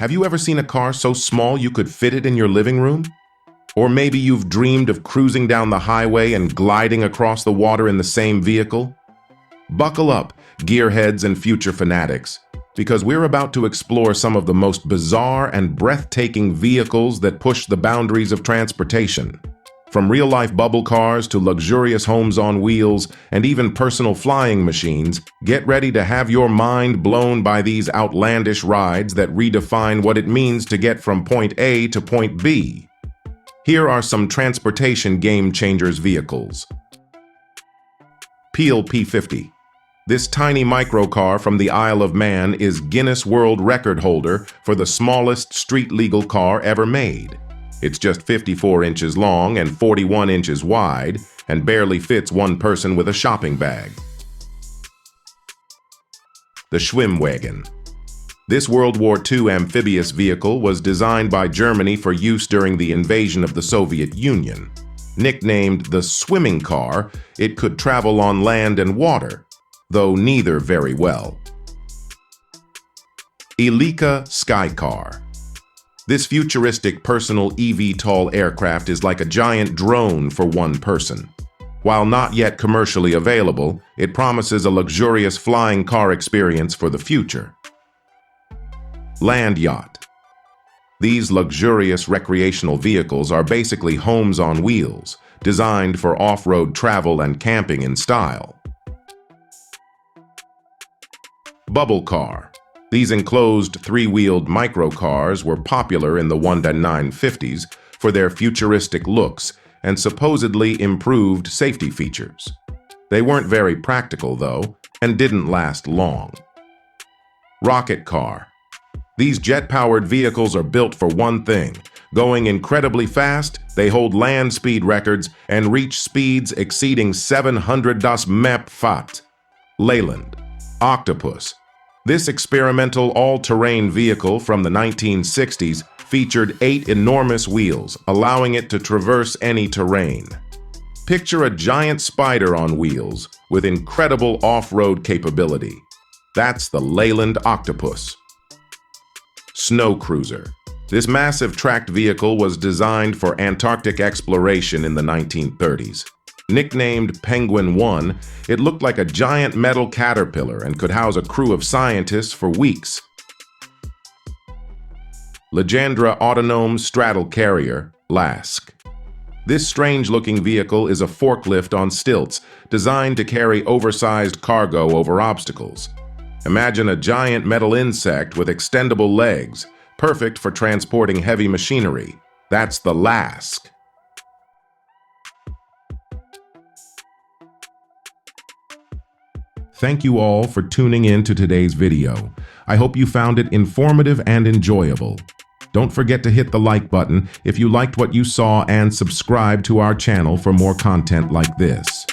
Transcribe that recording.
Have you ever seen a car so small you could fit it in your living room? Or maybe you've dreamed of cruising down the highway and gliding across the water in the same vehicle? Buckle up, gearheads and future fanatics, because we're about to explore some of the most bizarre and breathtaking vehicles that push the boundaries of transportation. From real-life bubble cars to luxurious homes on wheels and even personal flying machines, get ready to have your mind blown by these outlandish rides that redefine what it means to get from point A to point B. Here are some transportation game-changers vehicles. Peel P50. This tiny microcar from the Isle of Man is Guinness World Record holder for the smallest street-legal car ever made. It's just 54 inches long and 41 inches wide and barely fits one person with a shopping bag. The Schwimmwagen. This World War II amphibious vehicle was designed by Germany for use during the invasion of the Soviet Union. Nicknamed the swimming car, it could travel on land and water, though neither very well. Eliica Skycar. This futuristic personal eVTOL aircraft is like a giant drone for one person. While not yet commercially available, it promises a luxurious flying car experience for the future. Land Yacht. These luxurious recreational vehicles are basically homes on wheels, designed for off-road travel and camping in style. Bubble car. These enclosed three-wheeled microcars were popular in the 1950s for their futuristic looks and supposedly improved safety features. They weren't very practical, though, and didn't last long. Rocket car. These jet-powered vehicles are built for one thing. Going incredibly fast, they hold land speed records and reach speeds exceeding 700 mph. Leland Octopus. This experimental all-terrain vehicle from the 1960s featured 8 enormous wheels, allowing it to traverse any terrain. Picture a giant spider on wheels with incredible off-road capability. That's the Leland Octopus. Snow cruiser. This massive tracked vehicle was designed for Antarctic exploration in the 1930s. Nicknamed Penguin 1, it looked like a giant metal caterpillar and could house a crew of scientists for weeks. Leandra Autonome straddle carrier, LASK. This strange-looking vehicle is a forklift on stilts, designed to carry oversized cargo over obstacles. Imagine a giant metal insect with extendable legs, perfect for transporting heavy machinery. That's the LASK. Thank you all for tuning in to today's video. I hope you found it informative and enjoyable. Don't forget to hit the like button if you liked what you saw and subscribe to our channel for more content like this.